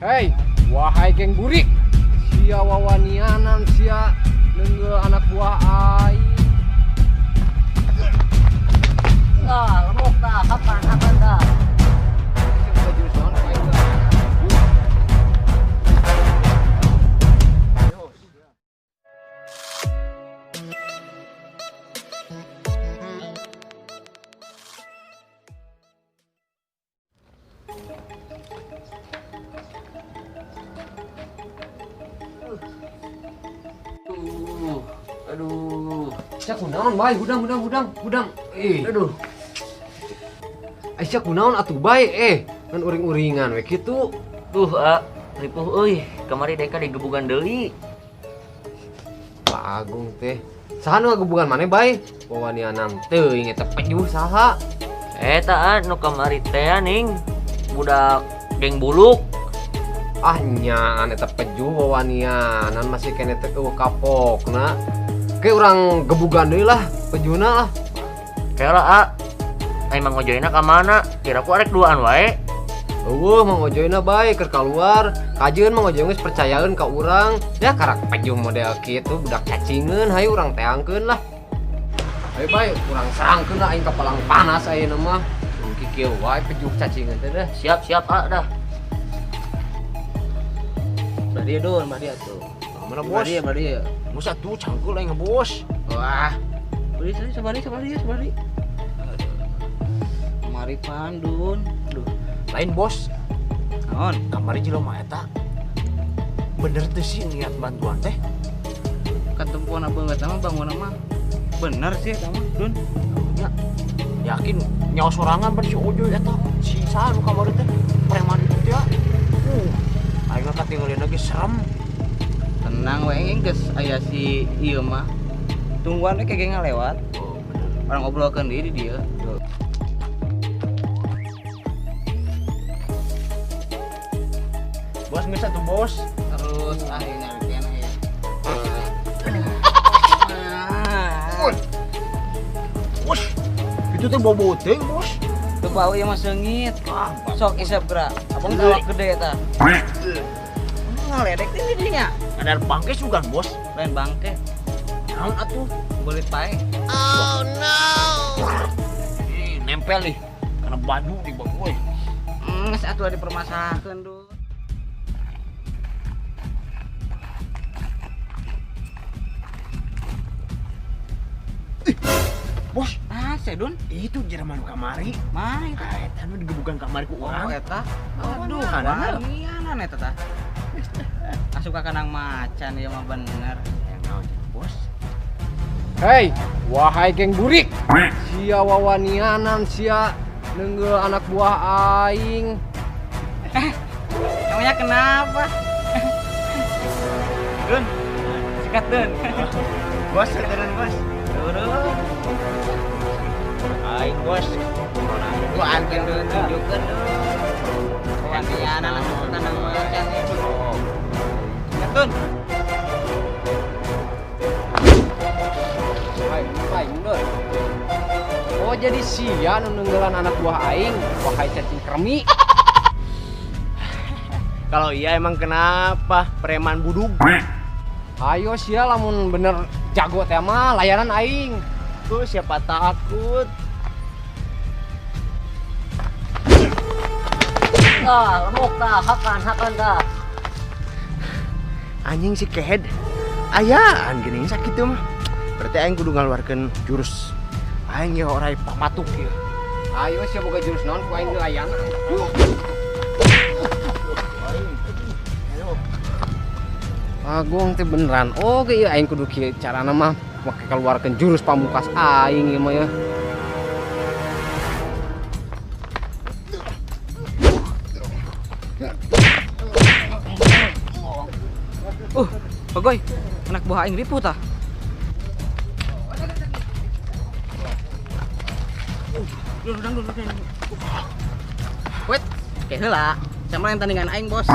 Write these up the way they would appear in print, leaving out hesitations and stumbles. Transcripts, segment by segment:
Hei, wahai geng burik, sia wawanianan sia nenggel anak buah aing. Lemuk dah, kapan dah? Siapa jurus naon ku aing dah. Aduh. Sia kunaon bae, hudang. Aduh. Sia kunaon atuh bae ngan uring-uringan we kitu. Ripuh euy, kamari deka digebugan deui. Pak Agung teh. Saha nu ngagebugan maneh bae? Wawanianan teuing eta pejuh saha? Eta nu kamari teh ning budak geng buluk. Ah nyaan eta pejuh wawanianan masih kene teh eueuh kapokna. Ke urang gebugan deui lah pejuna lah. Kela Aing Mang Ojoyna ka mana? Kira ku arek duaan wae. Eueuh Mang Ojoyna bae keur kaluar. Kajeun Mang Ojoy geus percayaeun ka urang. Ya karak pejuh model kitu budak cacingeun hayu urang teangkeun lah. Hayu bae urang serangkeun lah aing ka palang panas ayeuna mah. Kieu wae pejuh cacingeun teh dah. Siap dah. Bah dia tuh. Mana bos? Bah dia. Musa tuh cangkul aing bos. Wah. Beli sabari. Mari pandun. Duh, Lain bos. naon? Kamari jelema eta. Bener teh sih niat bantuan teh. Ketempuan beungeut mah bangunan mah. Bener sih eta mah, Dun. Ya, yakin nyawa sorangan pada si Ojoy eta. Si saha nu kamari teh preman itu ya. Aing mah katinggalin lagi serem. Tenang we geus aya si ieu mah. Tungguan we kege ngalewat. Orang ngobrolkeun deui di dieu. Bos geus atuh bos. Terus akhirnya nyarikeun aya. Bos. Itu teh bobo teh bos. Tuh bau ieu mah seungit. Sok isep geura. Abang tawak gede eta. Ngaledek teh dinya. Ada bangke sugan bos. Lain bangke. Naon atuh? Belit pae. Ih, nempel nih. Karena baju di bang gue. Geus atuh dipermasalahkeun, Dun. Bos, Dun. itu Jerman kamari. Mah itu. Eta nu digebukan kamari ku Oh, urang. eta. Aduh, wanianan eta tah. Asup ka kanang macan ieu mah bener. Bos. Hei, wahai geng burik. Sia wawanianan sia nenggel anak buah aing. Namanya kenapa? Dun. Sikat, Dun. Bos, beneran bos. Turun. Aing bos. Gua anteun Dun, tunjukkeun Dun. Wanianan asup ka kanang macan ieu. Sikat, Dun. Hai, mundur. Oh, jadi sia nu nenggelan anak buah aing, wahai cacing kremi. Kalau iya emang kenapa? Preman budug. Ayo sia lamun bener jago teh mah layanan aing. Tuh siapa takut? Lemuk dah, hakan dah. Anjing si kehed. Ayaan gini sakit tuh mah. Berarti aing kudu ngaluarkeun jurus. Aing ya orai pamatuk ya. Ayo sia boga jurus naon ku aing layanan. Agung teh beneran. Oh, ge aing kudu kieu carana mah make keluarkeun jurus pamungkas aing ieu mah ya. Bagoy, anak buah aing ripuh tah. Dudang. Wait, kayak heula. Sama yang tandingan aing, Bos.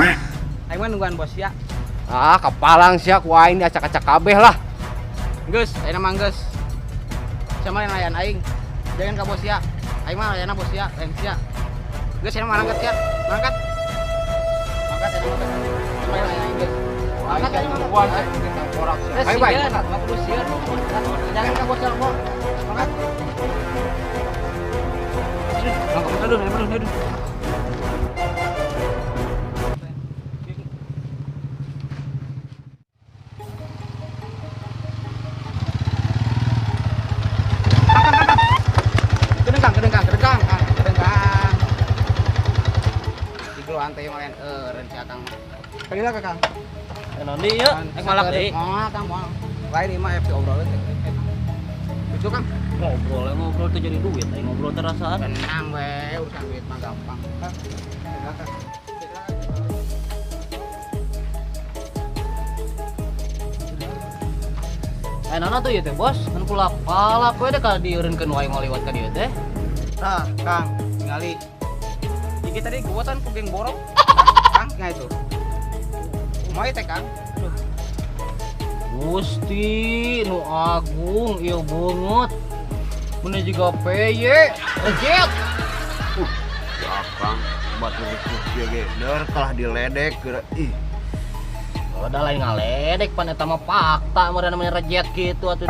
Aing mah nungguan bos ya. Ah, kapalang sia ku aing diacak-acak kabeh lah. Geus, ayeuna mah geus. Sama yang layan aing. Jangan ka bos ya. Aing mah layana bos ya, lain sia. Geus ayeuna mah angkat ya. Angkat. angkat ya angkat. Cuma yang Inggris. Angkat ya tungguan korak. Ayo baik. Terus sieun. Jangan ka bos telepon. Angkat. Aduh, aduh. Kedengkang. Tiga antai main rencana Kang. Kalilah Kang. Nanti ya, malak deh. Oh, Kang, mau. Lain ini mah FP obrolin. Itu Kang. Ngobrol tuh jadi duit, ngobrol terasa. Tenang we, urusan duit mah gampang. Kang. Nana tuh ya teh bos, kan kulak palak we deh kalau dieureunkeun wae ngaliwat ka dieu teh. Nah, Kang, ningali. Iki tadi guatan ku geng borong. Kang, nggak itu. Umay teh Kang. Gusti nu agung ieu beungeut. Mun juga PY, rejet. Ya Kang, buat ngurus dia ge kalah diledek geura ih. Udah lain ngaledek pan eta mah fakta meureun namanya rejet gitu atuh.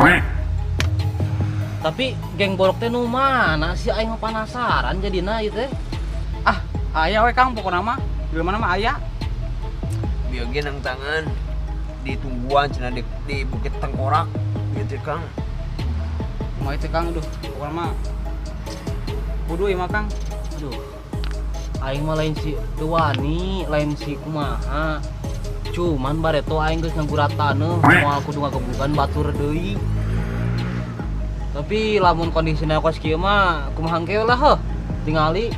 Tapi geng borok teh nu mana sih aing mah penasaran jadina ieu teh. Ah, aya we Kang pokona mah. Di mana mah aya. Bieu ge nang tangan di tungguan cenah di Bukit Tengkorak gitu Kang. Umay teh Kang, aduh, pokona mah. Kudu ieu mah Kang. Aduh. Aing mah lain si teu wani, lain si kumaha. Cuman bareto aing geus ngagurataneun moal kudu ngagebugan batur deui. Tapi lamun kondisina kos kieu mah kumaha engke lah heuh. Tingali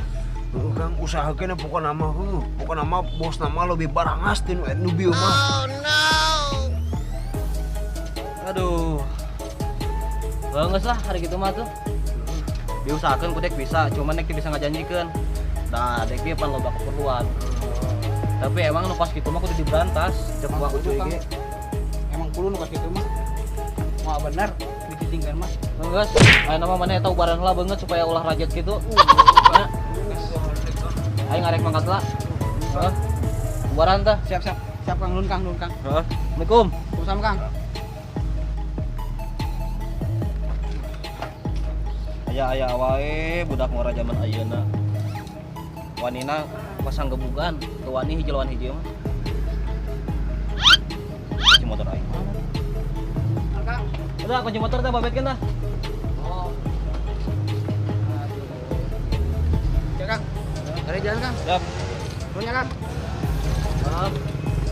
Kang usahakeun pokona mah pokona mah bos nama lebih barangas ti nu bieu mah. aduh. Geus lah hari kitu mah tuh. Diusahakeun ku dek bisa, cuman nek bisa ngajanjikeun. Nah, dek ieu pan loba keperluan. Tapi emang nu pas kitu mah kudu diberantas, cek waktu kudu, Kang. ge. Emang kudu nu pas kitu mah. Mau bener ditinggalkan mah. Geus, aya nama maneh eta ubaran lah beungeut supaya ulah rajat kitu. Nah, aing ngarek mangkat lah. Heeh. Ubaran tah. Siap Kang, nun Kang. Heeh. Assalamualaikum. Waalaikumsalam Kang. Aya wae budak ngora zaman ayeuna. Wanina pasang gebugan, teu wani hiji lawan hiji mah. Kunci motor aing. Kang. Udah kunci motor teh babetkeun tah. Oh. Ya Kang. Dari jalan Kang. Siap. Nunya Kang. Maaf.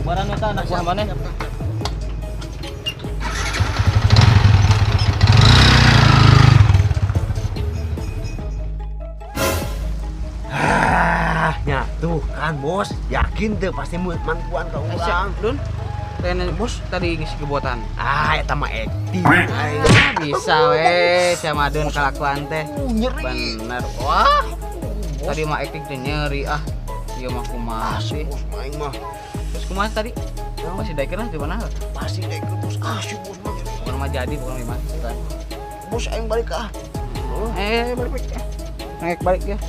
Ubaran eta anak buah maneh. Siap, Kang. Tuh kan bos, yakin tuh pasti mantuan ke urang. Dun. Tanya bos tadi ngisi kebuatan. Eta mah acting. Bisa we, sama Dun kelakuan teh. Nyeri. Bener. Wah. Tadi mah acting teh nyeri ah. Ieu mah kumaha sih? Bos main mah Terus kumaha tadi? Masih daikir di mana? pasti dek bos. Asyik bos mah nyeri. Bukan mah jadi, bukan mah. Bos aing balik ah. Balik. Naik balik ya.